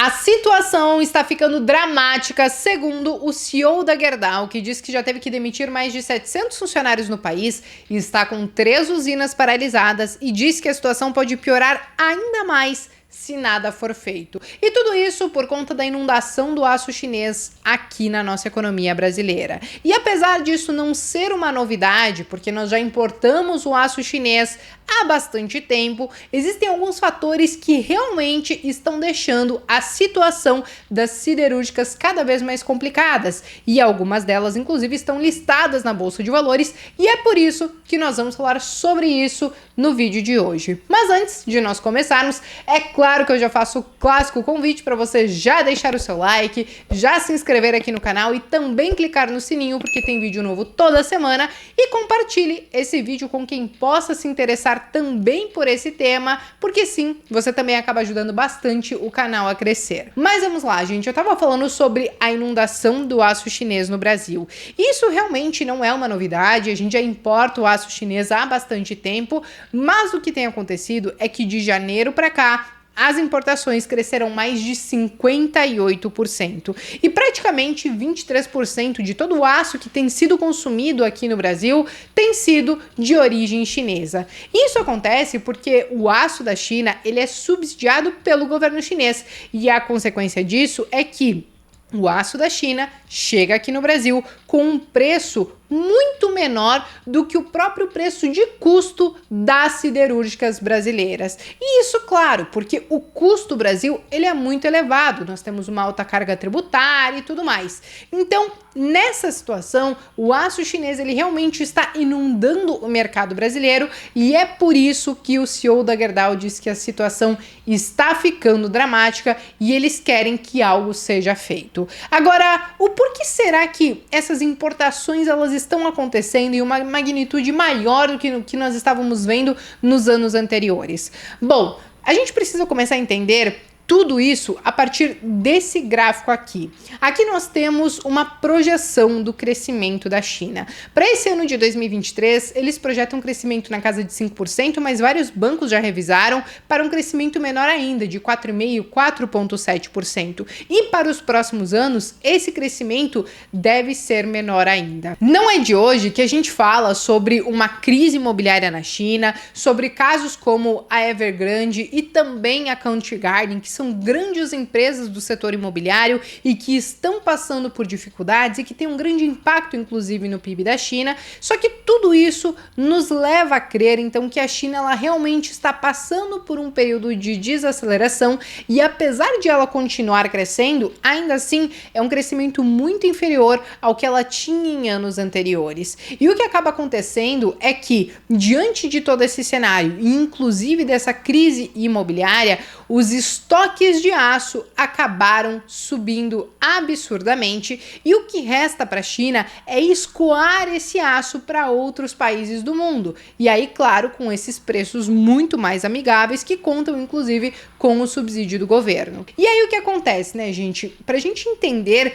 A situação está ficando dramática, segundo o CEO da Gerdau, que diz que já teve que demitir mais de 700 funcionários no país e está com 3 usinas paralisadas e diz que a situação pode piorar ainda mais se nada for feito. E tudo isso por conta da inundação do aço chinês aqui na nossa economia brasileira. E apesar disso não ser uma novidade, porque nós já importamos o aço chinês há bastante tempo, existem alguns fatores que realmente estão deixando a situação das siderúrgicas cada vez mais complicadas, e algumas delas inclusive estão listadas na Bolsa de Valores, e é por isso que nós vamos falar sobre isso no vídeo de hoje. Mas antes de nós começarmos, é claro que eu já faço o clássico convite para você já deixar o seu like, já se inscrever aqui no canal e também clicar no sininho, porque tem vídeo novo toda semana, e compartilhe esse vídeo com quem possa se interessar também por esse tema, porque sim, você também acaba ajudando bastante o canal a crescer. Mas vamos lá, gente, eu tava falando sobre a inundação do aço chinês no Brasil. Isso realmente não é uma novidade, a gente já importa o aço chinês há bastante tempo, mas o que tem acontecido é que de janeiro para cá, as importações cresceram mais de 58% e praticamente 23% de todo o aço que tem sido consumido aqui no Brasil tem sido de origem chinesa. Isso acontece porque o aço da China ele é subsidiado pelo governo chinês e a consequência disso é que o aço da China chega aqui no Brasil com um preço muito menor do que o próprio preço de custo das siderúrgicas brasileiras. E isso, claro, porque o custo do Brasil ele é muito elevado, nós temos uma alta carga tributária e tudo mais. Então, nessa situação, o aço chinês ele realmente está inundando o mercado brasileiro e é por isso que o CEO da Gerdau diz que a situação está ficando dramática e eles querem que algo seja feito. Agora, o porquê será que essas importações elas estão acontecendo em uma magnitude maior do que nós estávamos vendo nos anos anteriores? Bom, a gente precisa começar a entender tudo isso a partir desse gráfico aqui. Aqui nós temos uma projeção do crescimento da China. Para esse ano de 2023, eles projetam um crescimento na casa de 5%, mas vários bancos já revisaram para um crescimento menor ainda, de 4,5%, 4,7%. E para os próximos anos, esse crescimento deve ser menor ainda. Não é de hoje que a gente fala sobre uma crise imobiliária na China, sobre casos como a Evergrande e também a Country Garden, que são grandes empresas do setor imobiliário e que estão passando por dificuldades e que tem um grande impacto, inclusive, no PIB da China. Só que tudo isso nos leva a crer, então, que a China ela realmente está passando por um período de desaceleração e, apesar de ela continuar crescendo, ainda assim é um crescimento muito inferior ao que ela tinha em anos anteriores. E o que acaba acontecendo é que, diante de todo esse cenário, e inclusive dessa crise imobiliária, os estoques de aço acabaram subindo absurdamente e o que resta para a China é escoar esse aço para outros países do mundo. E aí, claro, com esses preços muito mais amigáveis que contam, inclusive, com o subsídio do governo. E aí o que acontece, né, gente? Para a gente entender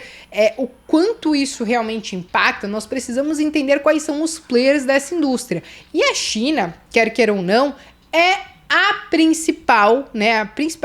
o quanto isso realmente impacta, nós precisamos entender quais são os players dessa indústria. E a China, quer queira ou não, é a principal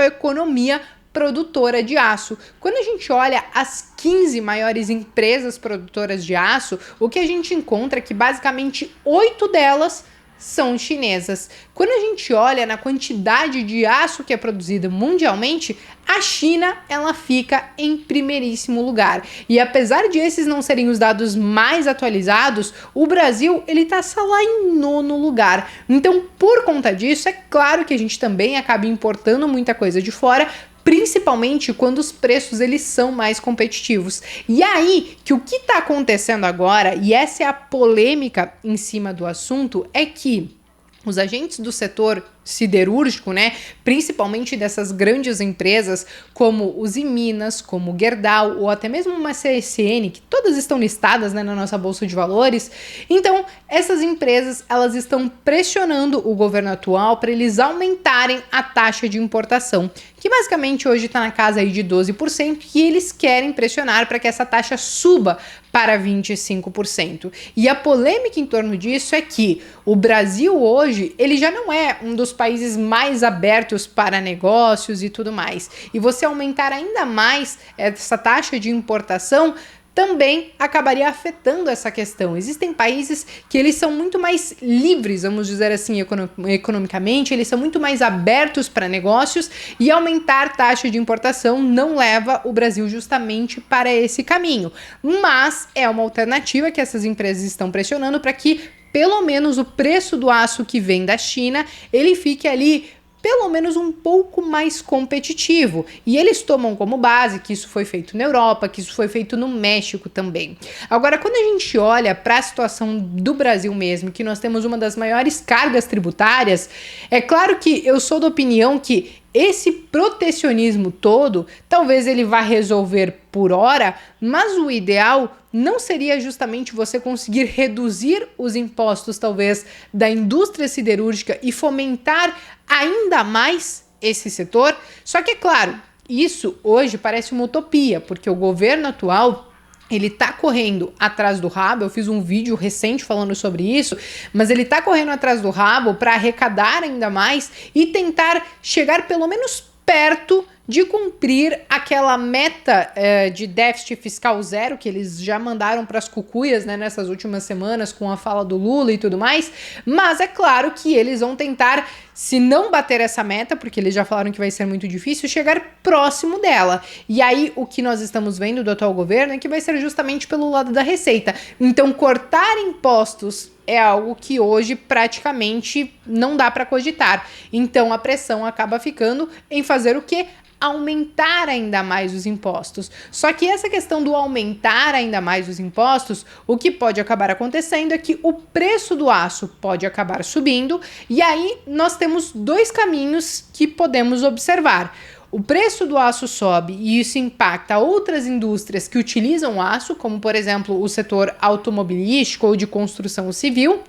economia produtora de aço. Quando a gente olha as 15 maiores empresas produtoras de aço, o que a gente encontra é que basicamente 8 delas são chinesas. Quando a gente olha na quantidade de aço que é produzida mundialmente, a China ela fica em primeiríssimo lugar. E apesar de esses não serem os dados mais atualizados, o Brasil ele tá só lá em 9º lugar. Então, por conta disso, é claro que a gente também acaba importando muita coisa de fora, principalmente quando os preços eles são mais competitivos. E aí que o que está acontecendo agora, e essa é a polêmica em cima do assunto, é que os agentes do setor siderúrgico, né, principalmente dessas grandes empresas como os Minas, como Gerdau ou até mesmo uma CSN, que todas estão listadas, né, na nossa bolsa de valores. Então, essas empresas elas estão pressionando o governo atual para eles aumentarem a taxa de importação, que basicamente hoje está na casa aí de 12%, e eles querem pressionar para que essa taxa suba para 25%. E a polêmica em torno disso é que o Brasil hoje, ele já não é um dos dos países mais abertos para negócios e tudo mais. E você aumentar ainda mais essa taxa de importação também acabaria afetando essa questão. Existem países que eles são muito mais livres, vamos dizer assim, economicamente, eles são muito mais abertos para negócios, e aumentar taxa de importação não leva o Brasil justamente para esse caminho. Mas é uma alternativa que essas empresas estão pressionando para que pelo menos o preço do aço que vem da China, ele fique ali pelo menos um pouco mais competitivo. E eles tomam como base que isso foi feito na Europa, que isso foi feito no México também. Agora, quando a gente olha para a situação do Brasil mesmo, que nós temos uma das maiores cargas tributárias, é claro que eu sou da opinião que esse protecionismo todo, talvez ele vá resolver por hora, mas o ideal não seria justamente você conseguir reduzir os impostos, talvez, da indústria siderúrgica e fomentar ainda mais esse setor? Só que, é claro, isso hoje parece uma utopia, porque o governo atual ele tá correndo atrás do rabo. Eu fiz um vídeo recente falando sobre isso, mas ele tá correndo atrás do rabo para arrecadar ainda mais e tentar chegar pelo menos perto de cumprir aquela meta de déficit fiscal zero que eles já mandaram para as cucuias, né, nessas últimas semanas com a fala do Lula e tudo mais. Mas é claro que eles vão tentar, se não bater essa meta, porque eles já falaram que vai ser muito difícil, chegar próximo dela. E aí o que nós estamos vendo do atual governo é que vai ser justamente pelo lado da receita. Então cortar impostos é algo que hoje praticamente não dá para cogitar. Então a pressão acaba ficando em fazer o quê? Aumentar ainda mais os impostos. Só que essa questão do aumentar ainda mais os impostos, o que pode acabar acontecendo é que o preço do aço pode acabar subindo, e aí nós temos dois caminhos que podemos observar. O preço do aço sobe e isso impacta outras indústrias que utilizam aço, como por exemplo o setor automobilístico ou de construção civil,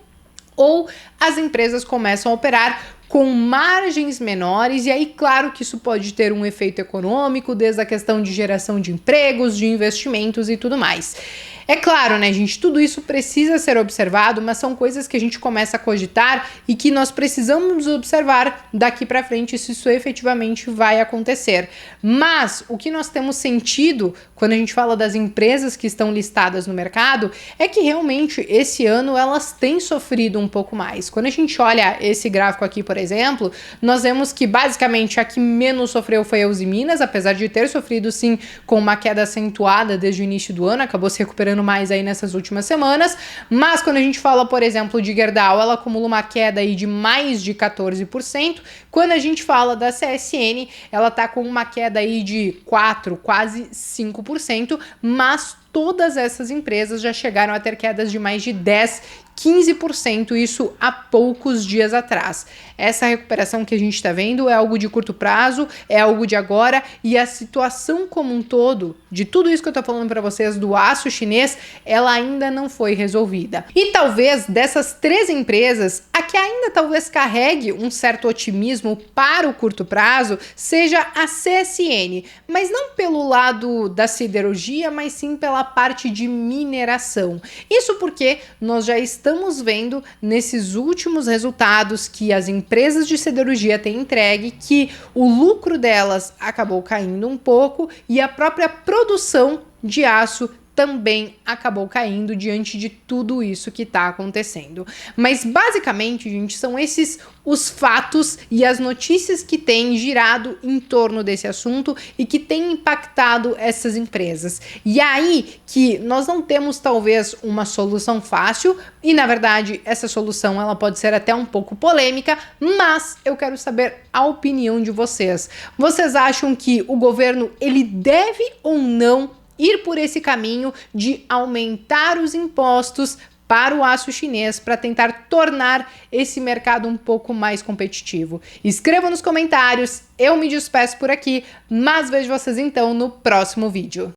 ou as empresas começam a operar com margens menores, e aí claro que isso pode ter um efeito econômico, desde a questão de geração de empregos, de investimentos e tudo mais. É claro, né, gente, tudo isso precisa ser observado, mas são coisas que a gente começa a cogitar e que nós precisamos observar daqui para frente se isso efetivamente vai acontecer. Mas o que nós temos sentido quando a gente fala das empresas que estão listadas no mercado é que realmente esse ano elas têm sofrido um pouco mais. Quando a gente olha esse gráfico aqui, por exemplo, nós vemos que basicamente a que menos sofreu foi a Uzi Minas, apesar de ter sofrido sim com uma queda acentuada desde o início do ano, acabou se recuperando mais aí nessas últimas semanas. Mas quando a gente fala, por exemplo, de Gerdau, ela acumula uma queda aí de mais de 14%. Quando a gente fala da CSN, ela tá com uma queda aí de 4, quase 5%, mas todas essas empresas já chegaram a ter quedas de mais de 10, 15%, isso há poucos dias atrás. Essa recuperação que a gente está vendo é algo de curto prazo, é algo de agora, e a situação como um todo, de tudo isso que eu tô falando para vocês do aço chinês, ela ainda não foi resolvida. E talvez dessas três empresas, a que ainda talvez carregue um certo otimismo para o curto prazo seja a CSN, mas não pelo lado da siderurgia, mas sim pela parte de mineração. Isso porque nós já estamos vendo nesses últimos resultados que as empresas de siderurgia têm entregue que o lucro delas acabou caindo um pouco e a própria produção de aço também acabou caindo diante de tudo isso que está acontecendo. Mas basicamente, gente, são esses os fatos e as notícias que têm girado em torno desse assunto e que têm impactado essas empresas. E aí que nós não temos talvez uma solução fácil, e na verdade essa solução ela pode ser até um pouco polêmica, mas eu quero saber a opinião de vocês. Vocês acham que o governo ele deve ou não ir por esse caminho de aumentar os impostos para o aço chinês para tentar tornar esse mercado um pouco mais competitivo? Escrevam nos comentários, eu me despeço por aqui, mas vejo vocês então no próximo vídeo.